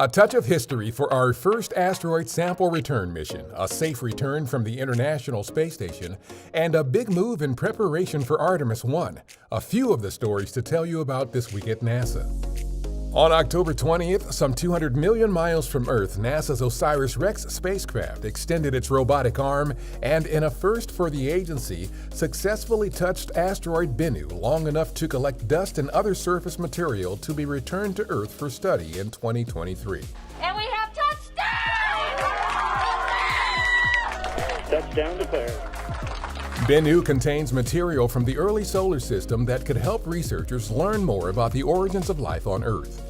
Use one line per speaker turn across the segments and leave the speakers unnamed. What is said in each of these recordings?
A touch of history for our first asteroid sample return mission, a safe return from the International Space Station, and a big move in preparation for Artemis 1. A few of the stories to tell you about this week at NASA. On October 20th, some 200 million miles from Earth, NASA's OSIRIS-REx spacecraft extended its robotic arm and, in a first for the agency, successfully touched asteroid Bennu long enough to collect dust and other surface material to be returned to Earth for study in 2023.
And we have touchdown!
Touchdown declared.
Bennu contains material from the early solar system that could help researchers learn more about the origins of life on Earth.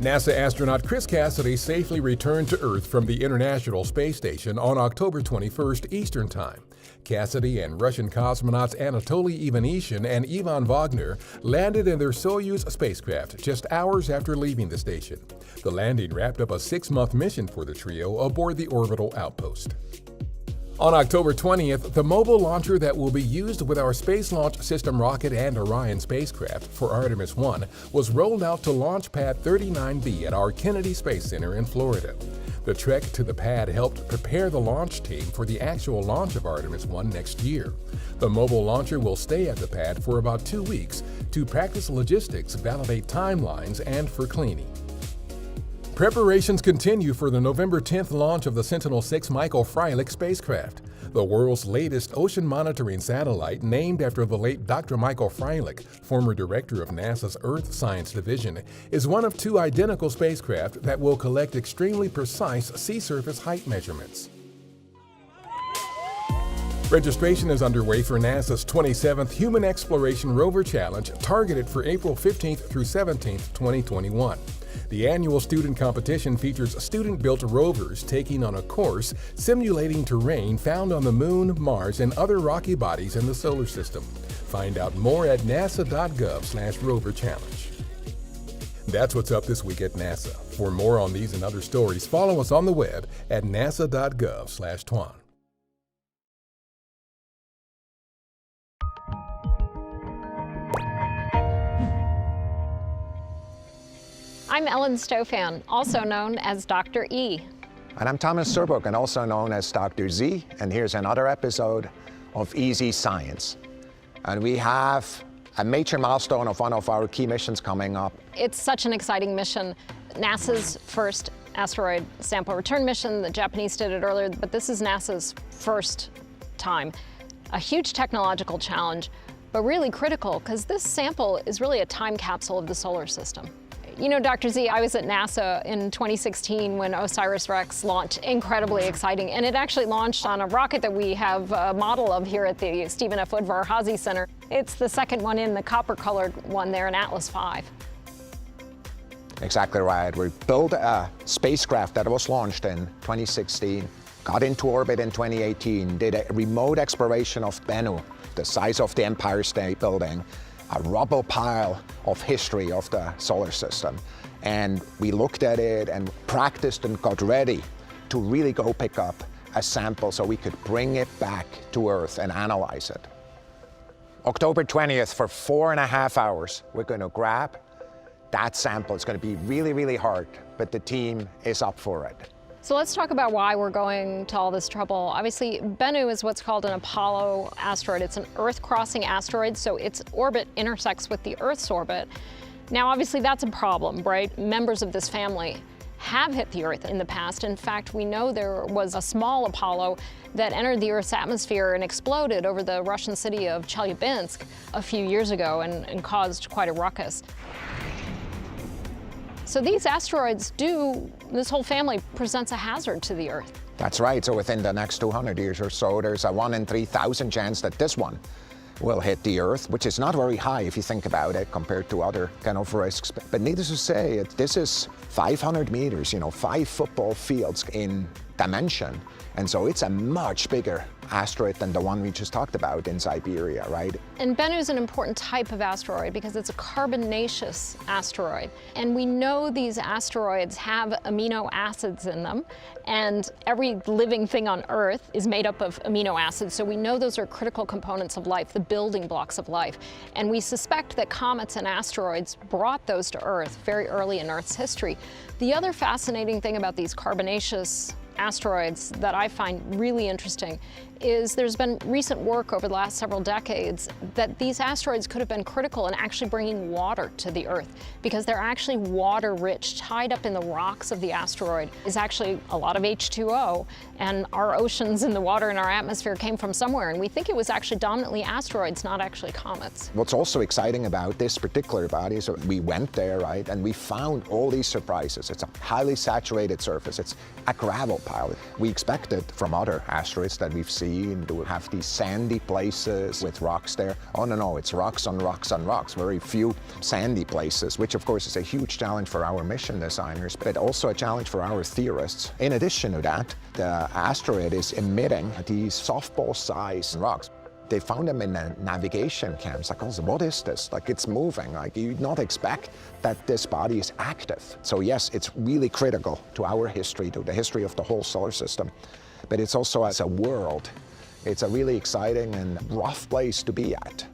NASA astronaut Chris Cassidy safely returned to Earth from the International Space Station on October 21st Eastern Time. Cassidy and Russian cosmonauts Anatoly Ivanishin and Ivan Wagner landed in their Soyuz spacecraft just hours after leaving the station. The landing wrapped up a 6-month mission for the trio aboard the orbital outpost. On October 20th, the mobile launcher that will be used with our Space Launch System rocket and Orion spacecraft for Artemis 1 was rolled out to Launch Pad 39B at our Kennedy Space Center in Florida. The trek to the pad helped prepare the launch team for the actual launch of Artemis 1 next year. The mobile launcher will stay at the pad for about 2 weeks to practice logistics, validate timelines, and for cleaning. Preparations continue for the November 10th launch of the Sentinel-6 Michael Freilich spacecraft. The world's latest ocean monitoring satellite, named after the late Dr. Michael Freilich, former director of NASA's Earth Science Division, is one of 2 identical spacecraft that will collect extremely precise sea surface height measurements. Registration is underway for NASA's 27th Human Exploration Rover Challenge, targeted for April 15th through 17th, 2021. The annual student competition features student-built rovers taking on a course simulating terrain found on the Moon, Mars, and other rocky bodies in the solar system. Find out more at nasa.gov/roverchallenge. That's what's up this week at NASA. For more on these and other stories, follow us on the web at nasa.gov/twan.
I'm Ellen Stofan, also known as Dr. E.
And I'm Thomas Serbuck, and also known as Dr. Z, and here's another episode of Easy Science. And we have a major milestone of one of our key missions coming up.
It's such an exciting mission. NASA's first asteroid sample return mission. The Japanese did it earlier, but this is NASA's first time. A huge technological challenge, but really critical, because this sample is really a time capsule of the solar system. You know, Dr. Z, I was at NASA in 2016 when OSIRIS-REx launched. Incredibly exciting. And it actually launched on a rocket that we have a model of here at the Stephen F. Woodvar Hazy Center. It's the second one in, the copper-colored one there in Atlas V.
Exactly right. We built a spacecraft that was launched in 2016, got into orbit in 2018, did a remote exploration of Bennu, the size of the Empire State Building, a rubble pile of history of the solar system. And we looked at it and practiced and got ready to really go pick up a sample so we could bring it back to Earth and analyze it. October 20th, for 4.5 hours, we're going to grab that sample. It's going to be really, really hard, but the team is up for it.
So let's talk about why we're going to all this trouble. Obviously, Bennu is what's called an Apollo asteroid. It's an Earth-crossing asteroid, so its orbit intersects with the Earth's orbit. Now, obviously, that's a problem, right? Members of this family have hit the Earth in the past. In fact, we know there was a small Apollo that entered the Earth's atmosphere and exploded over the Russian city of Chelyabinsk a few years ago and caused quite a ruckus. So these asteroids this whole family presents a hazard to the Earth.
That's right. So within the next 200 years or so, there's a 1 in 3,000 chance that this one will hit the Earth, which is not very high if you think about it compared to other kind of risks. But needless to say, this is 500 meters, 5 football fields in dimension. And so it's a much bigger asteroid than the one we just talked about in Siberia, right?
And Bennu is an important type of asteroid because it's a carbonaceous asteroid. And we know these asteroids have amino acids in them, and every living thing on Earth is made up of amino acids, so we know those are critical components of life, the building blocks of life. And we suspect that comets and asteroids brought those to Earth very early in Earth's history. The other fascinating thing about these carbonaceous asteroids that I find really interesting is there's been recent work over the last several decades that these asteroids could have been critical in actually bringing water to the Earth, because they're actually water rich. Tied up in the rocks of the asteroid is actually a lot of H2O, and our oceans and the water in our atmosphere came from somewhere, and we think it was actually dominantly asteroids, not actually comets.
What's also exciting about this particular body is that we went there, right, and we found all these surprises. It's a highly saturated surface. It's a gravel pile. We expected from other asteroids that we've seen to have these sandy places with rocks there. Oh no, it's rocks on rocks on rocks, very few sandy places, which of course is a huge challenge for our mission designers, but also a challenge for our theorists. In addition to that, the asteroid is emitting these softball-sized rocks. They found them in a navigation camps. Like, oh, what is this? Like, it's moving. Like, you'd not expect that this body is active. So yes, it's really critical to our history, to the history of the whole solar system. But it's also, as a world, it's a really exciting and rough place to be at.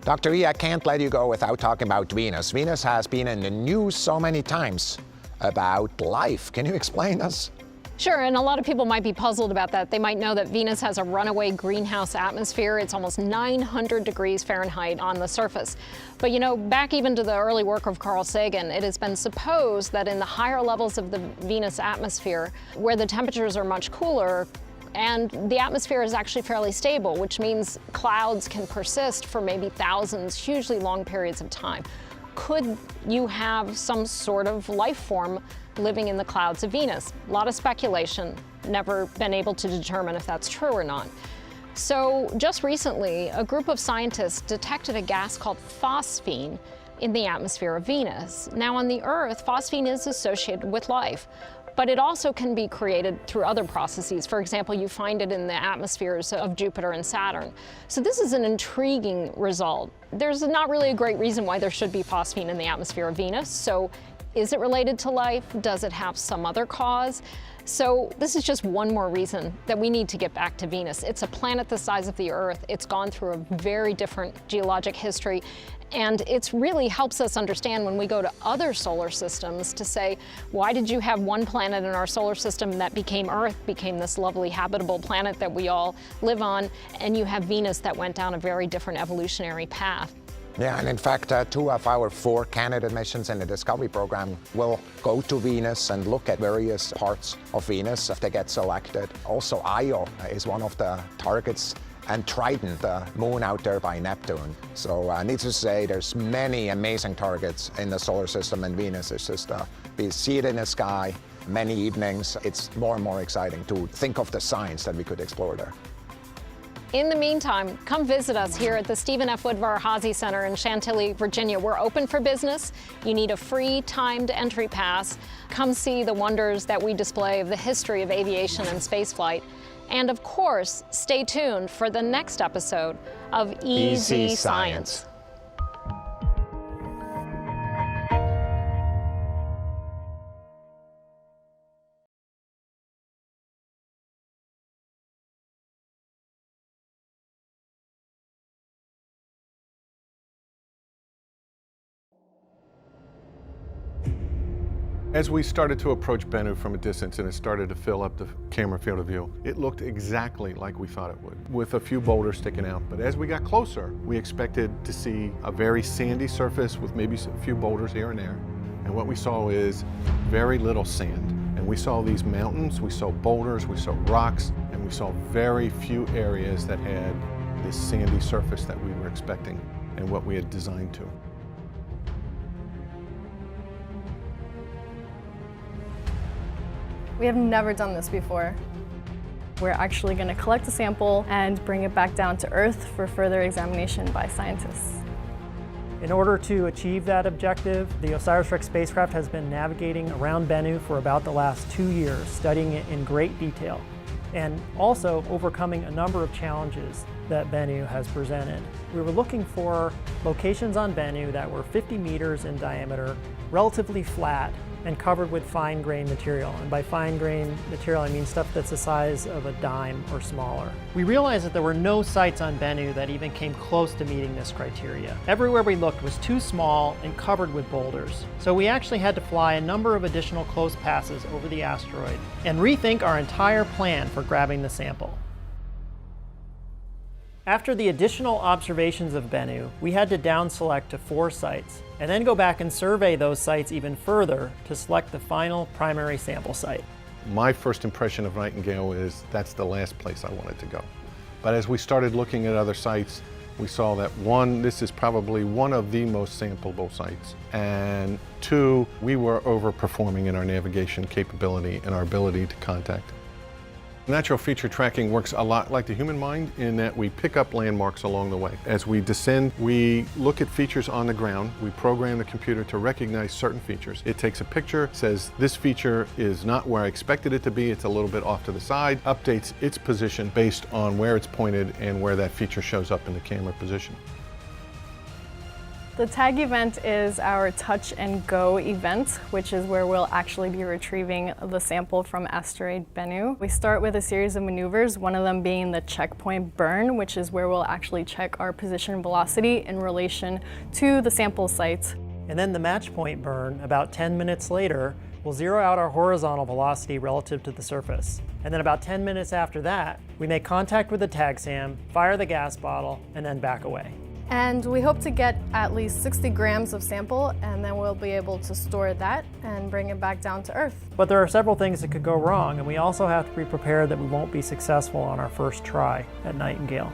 Dr. E, I can't let you go without talking about Venus. Venus has been in the news so many times about life. Can you explain us?
Sure, and a lot of people might be puzzled about that. They might know that Venus has a runaway greenhouse atmosphere. It's almost 900 degrees Fahrenheit on the surface. But you know, back even to the early work of Carl Sagan, it has been supposed that in the higher levels of the Venus atmosphere, where the temperatures are much cooler, and the atmosphere is actually fairly stable, which means clouds can persist for maybe thousands, hugely long periods of time. Could you have some sort of life form living in the clouds of Venus? A lot of speculation, never been able to determine if that's true or not. So just recently, a group of scientists detected a gas called phosphine in the atmosphere of Venus. Now on the Earth, phosphine is associated with life, but it also can be created through other processes. For example, you find it in the atmospheres of Jupiter and Saturn. So this is an intriguing result. There's not really a great reason why there should be phosphine in the atmosphere of Venus. So is it related to life? Does it have some other cause? So this is just one more reason that we need to get back to Venus. It's a planet the size of the Earth. It's gone through a very different geologic history. And it really helps us understand when we go to other solar systems to say, why did you have one planet in our solar system that became Earth, became this lovely habitable planet that we all live on, and you have Venus that went down a very different evolutionary path?
Yeah, and in fact, 2 of our 4 candidate missions in the Discovery program will go to Venus and look at various parts of Venus if they get selected. Also, Io is one of the targets, and Triton, the moon out there by Neptune. So needless to say, there's many amazing targets in the solar system, and Venus is just, we see it in the sky many evenings. It's more and more exciting to think of the science that we could explore there.
In the meantime, come visit us here at the Stephen F. Woodvar Hazy Center in Chantilly, Virginia. We're open for business. You need a free timed entry pass. Come see the wonders that we display of the history of aviation and spaceflight. And of course, stay tuned for the next episode of Easy Science.
As we started to approach Bennu from a distance and it started to fill up the camera field of view, it looked exactly like we thought it would, with a few boulders sticking out. But as we got closer, we expected to see a very sandy surface with maybe a few boulders here and there. And what we saw is very little sand. And we saw these mountains, we saw boulders, we saw rocks, and we saw very few areas that had this sandy surface that we were expecting and what we had designed to.
We have never done this before. We're actually going to collect a sample and bring it back down to Earth for further examination by scientists.
In order to achieve that objective, the OSIRIS-REx spacecraft has been navigating around Bennu for about the last 2 years, studying it in great detail, and also overcoming a number of challenges that Bennu has presented. We were looking for locations on Bennu that were 50 meters in diameter, relatively flat, and covered with fine-grained material. And by fine-grained material, I mean stuff that's the size of a dime or smaller. We realized that there were no sites on Bennu that even came close to meeting this criteria. Everywhere we looked was too small and covered with boulders. So we actually had to fly a number of additional close passes over the asteroid and rethink our entire plan for grabbing the sample. After the additional observations of Bennu, we had to down-select to 4 sites, and then go back and survey those sites even further to select the final primary sample site.
My first impression of Nightingale is that's the last place I wanted to go. But as we started looking at other sites, we saw that 1, this is probably one of the most sampleable sites, and 2, we were overperforming in our navigation capability and our ability to contact. Natural feature tracking works a lot like the human mind in that we pick up landmarks along the way. As we descend, we look at features on the ground. We program the computer to recognize certain features. It takes a picture, says this feature is not where I expected it to be, it's a little bit off to the side, updates its position based on where it's pointed and where that feature shows up in the camera position.
The tag event is our touch and go event, which is where we'll actually be retrieving the sample from asteroid Bennu. We start with a series of maneuvers, one of them being the checkpoint burn, which is where we'll actually check our position velocity in relation to the sample site.
And then the match point burn, about 10 minutes later, will zero out our horizontal velocity relative to the surface. And then about 10 minutes after that, we make contact with the tag SAM, fire the gas bottle, and then back away.
And we hope to get at least 60 grams of sample, and then we'll be able to store that and bring it back down to Earth.
But there are several things that could go wrong, and we also have to be prepared that we won't be successful on our first try at Nightingale.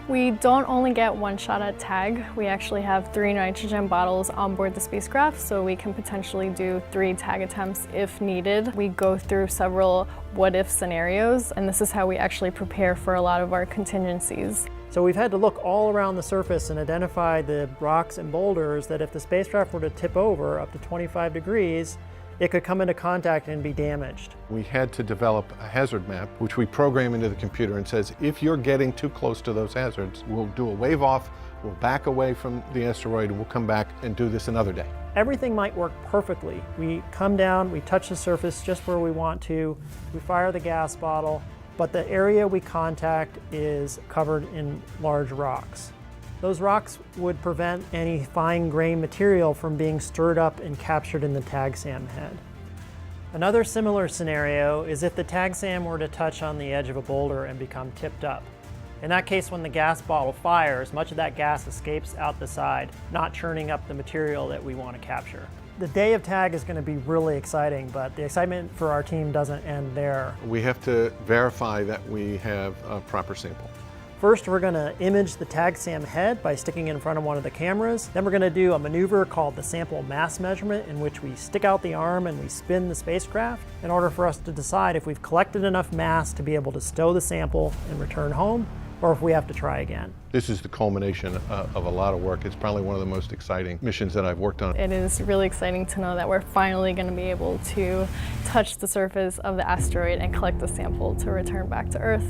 We don't only get one shot at tag, we actually have 3 nitrogen bottles on board the spacecraft, so we can potentially do 3 tag attempts if needed. We go through several what-if scenarios, and this is how we actually prepare for a lot of our contingencies.
So we've had to look all around the surface and identify the rocks and boulders that if the spacecraft were to tip over up to 25 degrees, it could come into contact and be damaged.
We had to develop a hazard map, which we program into the computer and says, if you're getting too close to those hazards, we'll do a wave off, we'll back away from the asteroid, and we'll come back and do this another day.
Everything might work perfectly. We come down, we touch the surface just where we want to, we fire the gas bottle, but the area we contact is covered in large rocks. Those rocks would prevent any fine-grained material from being stirred up and captured in the tag SAM head. Another similar scenario is if the tag SAM were to touch on the edge of a boulder and become tipped up. In that case, when the gas bottle fires, much of that gas escapes out the side, not churning up the material that we want to capture. The day of tag is going to be really exciting, but the excitement for our team doesn't end there.
We have to verify that we have a proper sample.
First, we're going to image the tag SAM head by sticking it in front of one of the cameras. Then we're going to do a maneuver called the sample mass measurement, in which we stick out the arm and we spin the spacecraft in order for us to decide if we've collected enough mass to be able to stow the sample and return home, or if we have to try again.
This is the culmination of a lot of work. It's probably one of the most exciting missions that I've worked on.
It is really exciting to know that we're finally going to be able to touch the surface of the asteroid and collect the sample to return back to Earth.